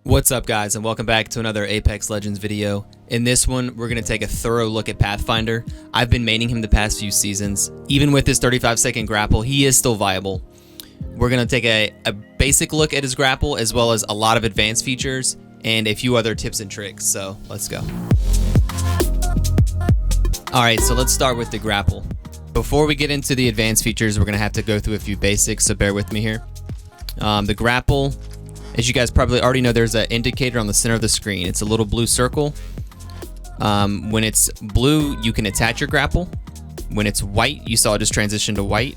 What's up, guys, and welcome back to another Apex Legends video. In this one, we're going to take a thorough look at Pathfinder. I've been maining him the past few seasons. Even with his 35-second grapple, he is still viable. We're going to take a basic look at his grapple, as well as a lot of advanced features, and a few other tips and tricks, so let's go. Alright, so let's start with the grapple. Before we get into the advanced features, we're going to have to go through a few basics, so bear with me here. The grapple, as you guys probably already know, there's an indicator on the center of the screen. It's a little blue circle. When it's blue, you can attach your grapple. When it's white, you saw it just transition to white,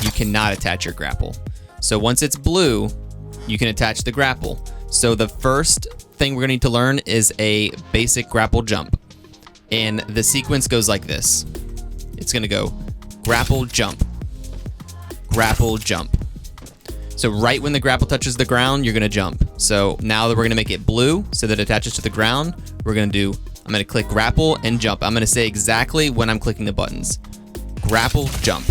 you cannot attach your grapple. So once it's blue, you can attach the grapple. So the first thing we're gonna need to learn is a basic grapple jump. And the sequence goes like this. It's gonna go grapple, jump, grapple, jump. So right when the grapple touches the ground, you're gonna jump. So now that we're gonna make it blue so that it attaches to the ground, I'm gonna click grapple and jump. I'm gonna say exactly when I'm clicking the buttons. Grapple, jump.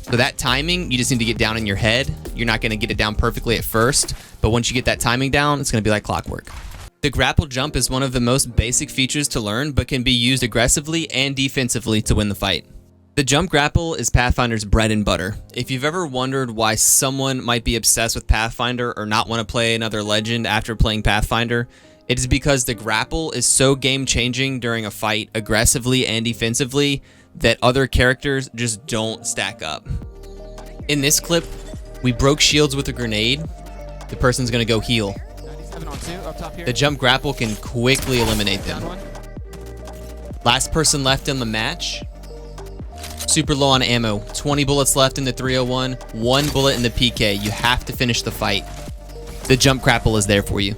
So that timing, you just need to get down in your head. You're not gonna get it down perfectly at first, but once you get that timing down, it's gonna be like clockwork. The grapple jump is one of the most basic features to learn, but can be used aggressively and defensively to win the fight. The jump grapple is Pathfinder's bread and butter. If you've ever wondered why someone might be obsessed with Pathfinder or not want to play another legend after playing Pathfinder, it is because the grapple is so game-changing during a fight, aggressively and defensively, that other characters just don't stack up. In this clip, we broke shields with a grenade. The person's gonna go heal. 97 on 2, up top here. The jump grapple can quickly eliminate them. Last person left in the match. Super low on ammo. 20 bullets left in the 301. 1 bullet in the PK. You have to finish the fight. The jump grapple is there for you.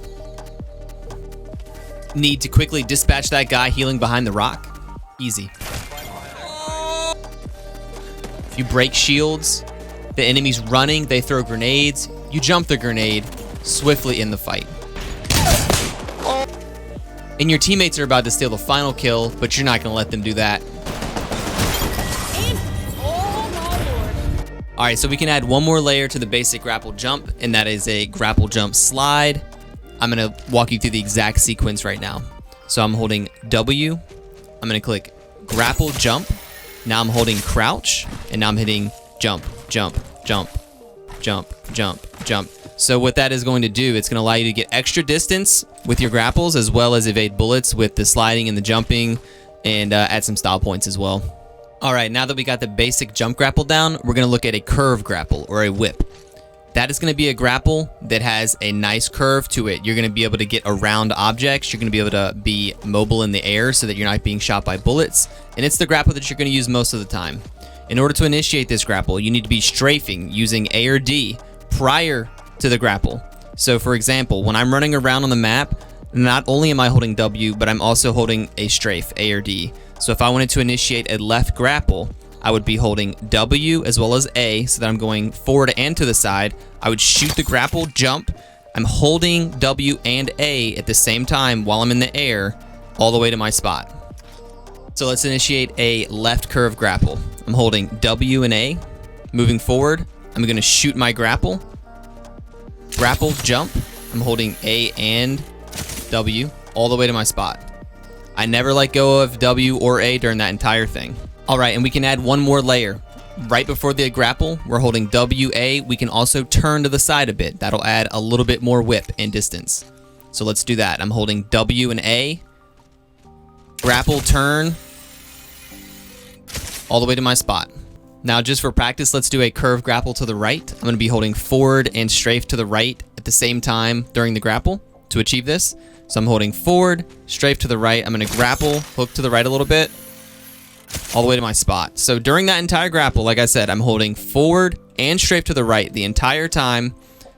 Need to quickly dispatch that guy healing behind the rock. Easy. If you break shields, the enemy's running, they throw grenades. You jump the grenade swiftly in the fight. And your teammates are about to steal the final kill, but you're not going to let them do that. Alright, so we can add one more layer to the basic grapple jump, and that is a grapple jump slide. I'm going to walk you through the exact sequence right now. So I'm holding W, I'm going to click grapple jump, now I'm holding crouch, and now I'm hitting jump, jump, jump, jump, jump, jump. So what that is going to do, it's going to allow you to get extra distance with your grapples, as well as evade bullets with the sliding and the jumping, and add some style points as well. Alright, now that we got the basic jump grapple down, we're going to look at a curve grapple, or a whip. That is going to be a grapple that has a nice curve to it. You're going to be able to get around objects. You're going to be able to be mobile in the air so that you're not being shot by bullets. And it's the grapple that you're going to use most of the time. In order to initiate this grapple, you need to be strafing using A or D prior to the grapple. So for example, when I'm running around on the map, not only am I holding W, but I'm also holding a strafe, A or D. So if I wanted to initiate a left grapple, I would be holding W as well as A, so that I'm going forward and to the side. I would shoot the grapple, jump. I'm holding W and A at the same time while I'm in the air, all the way to my spot. So let's initiate a left curve grapple. I'm holding W and A. Moving forward, I'm going to shoot my grapple. Grapple, jump. I'm holding A and W all the way to my spot. I never let go of W or A during that entire thing. Alright, and we can add one more layer. Right before the grapple, we're holding WA. We can also turn to the side a bit. That'll add a little bit more whip and distance. So let's do that. I'm holding W and A. Grapple, turn. All the way to my spot. Now, just for practice, let's do a curve grapple to the right. I'm going to be holding forward and strafe to the right at the same time during the grapple to achieve this. So I'm holding forward, strafe to the right. I'm going to grapple, hook to the right a little bit, all the way to my spot. So during that entire grapple, like I said, I'm holding forward and strafe to the right the entire time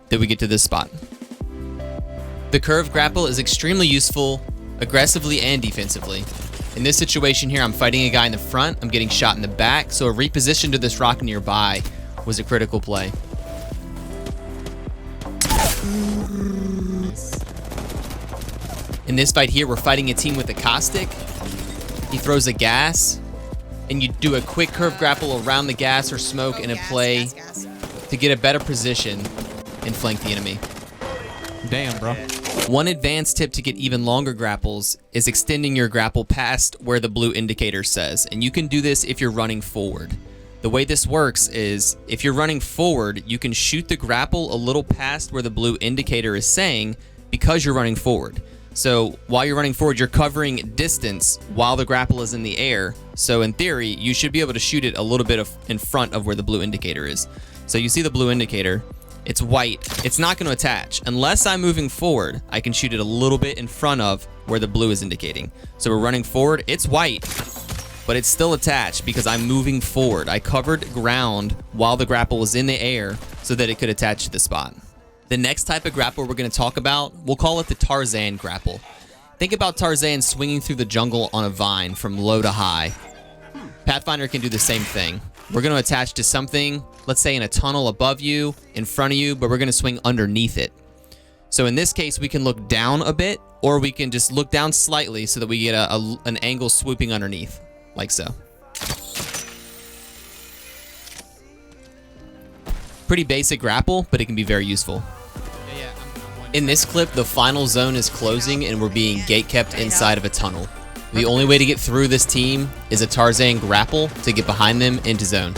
that we get to this spot. The curve grapple is extremely useful aggressively and defensively. In this situation here, I'm fighting a guy in the front. I'm getting shot in the back, so a reposition to this rock nearby was a critical play. In this fight here, we're fighting a team with a caustic. He throws a gas, and you do a quick curve grapple around the gas or smoke in a play to get a better position and flank the enemy. Damn, bro. One advanced tip to get even longer grapples is extending your grapple past where the blue indicator says, and you can do this if you're running forward. The way this works is if you're running forward, you can shoot the grapple a little past where the blue indicator is saying because you're running forward. So while you're running forward, you're covering distance while the grapple is in the air. So in theory, you should be able to shoot it a little bit in front of where the blue indicator is. So you see the blue indicator, it's white. It's not going to attach. Unless I'm moving forward, I can shoot it a little bit in front of where the blue is indicating. So we're running forward, it's white, but it's still attached because I'm moving forward. I covered ground while the grapple was in the air so that it could attach to the spot. The next type of grapple we're going to talk about, we'll call it the Tarzan Grapple. Think about Tarzan swinging through the jungle on a vine from low to high. Pathfinder can do the same thing. We're going to attach to something, let's say in a tunnel above you, in front of you, but we're going to swing underneath it. So in this case, we can look down a bit, or we can just look down slightly so that we get an angle swooping underneath, like so. Pretty basic grapple, but it can be very useful. In this clip, the final zone is closing and we're being gate-kept inside of a tunnel. The only way to get through this team is a Tarzan Grapple to get behind them into zone.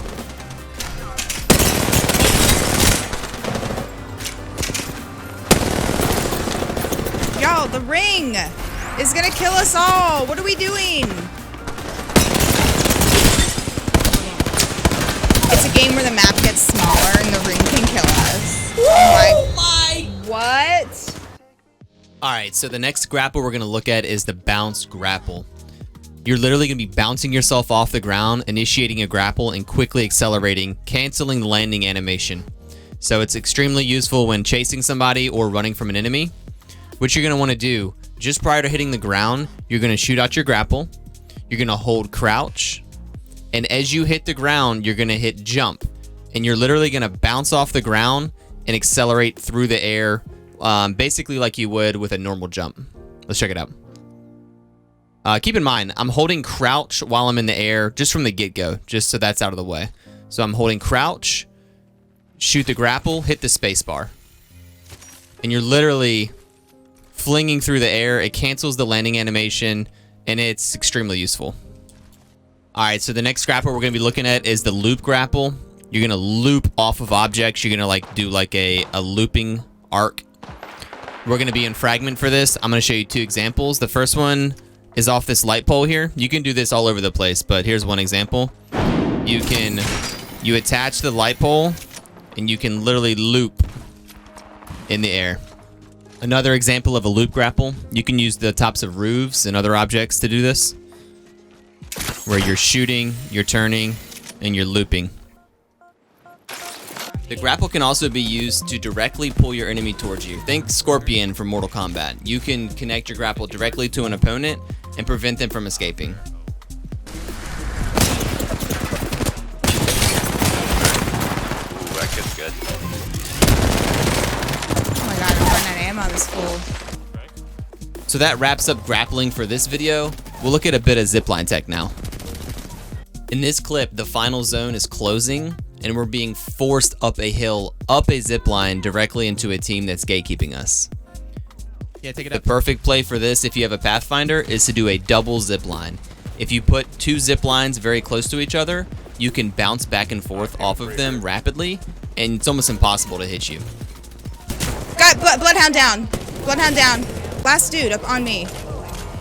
Y'all, the ring is gonna kill us all. What are we doing? It's a game where the map gets smaller and the ring can kill us. Oh my! What? Alright, so the next grapple we're going to look at is the bounce grapple. You're literally going to be bouncing yourself off the ground, initiating a grapple, and quickly accelerating, canceling the landing animation. So it's extremely useful when chasing somebody or running from an enemy. What you're going to want to do, just prior to hitting the ground, you're going to shoot out your grapple, you're going to hold crouch, and as you hit the ground, you're going to hit jump. And you're literally going to bounce off the ground and accelerate through the air, basically like you would with a normal jump. Let's check it out. Keep in mind, I'm holding crouch while I'm in the air just from the get-go, just so that's out of the way. So I'm holding crouch, shoot the grapple, hit the spacebar. And you're literally flinging through the air. It cancels the landing animation, and it's extremely useful. Alright, so the next grapple we're going to be looking at is the loop grapple. You're going to loop off of objects. You're going to do a looping arc. We're going to be in fragment for this. I'm going to show you two examples. The first one is off this light pole here. You can do this all over the place, but here's one example. You attach the light pole, and you can literally loop in the air. Another example of a loop grapple. You can use the tops of roofs and other objects to do this, where you're shooting, you're turning, and you're looping. The grapple can also be used to directly pull your enemy towards you. Think Scorpion from Mortal Kombat. You can connect your grapple directly to an opponent and prevent them from escaping. Ooh, that kid's good. Oh my god, I'm running out of ammo, this fool. So that wraps up grappling for this video. We'll look at a bit of zipline tech now. In this clip, the final zone is closing, and we're being forced up a hill, up a zipline directly into a team that's gatekeeping us. Yeah, take it The up. perfect play for this, if you have a Pathfinder, is to do a double zipline. If you put two ziplines very close to each other, you can bounce back and forth off of them rapidly, and it's almost impossible to hit you. Got Bloodhound down. Bloodhound down. Last dude up on me.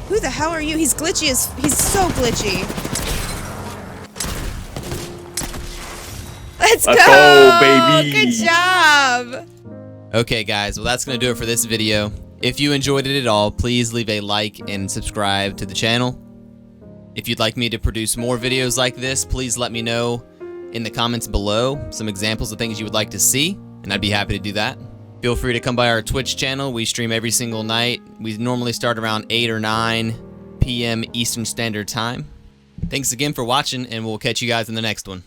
Who the hell are you? He's glitchy as... He's so glitchy. Let's go, baby. Good job. Okay guys, well that's going to do it for this video. If you enjoyed it at all, please leave a like and subscribe to the channel. If you'd like me to produce more videos like this, please let me know in the comments below some examples of things you would like to see, and I'd be happy to do that. Feel free to come by our Twitch channel. We stream every single night. We normally start around 8 or 9 p.m. Eastern Standard Time. Thanks again for watching, and we'll catch you guys in the next one.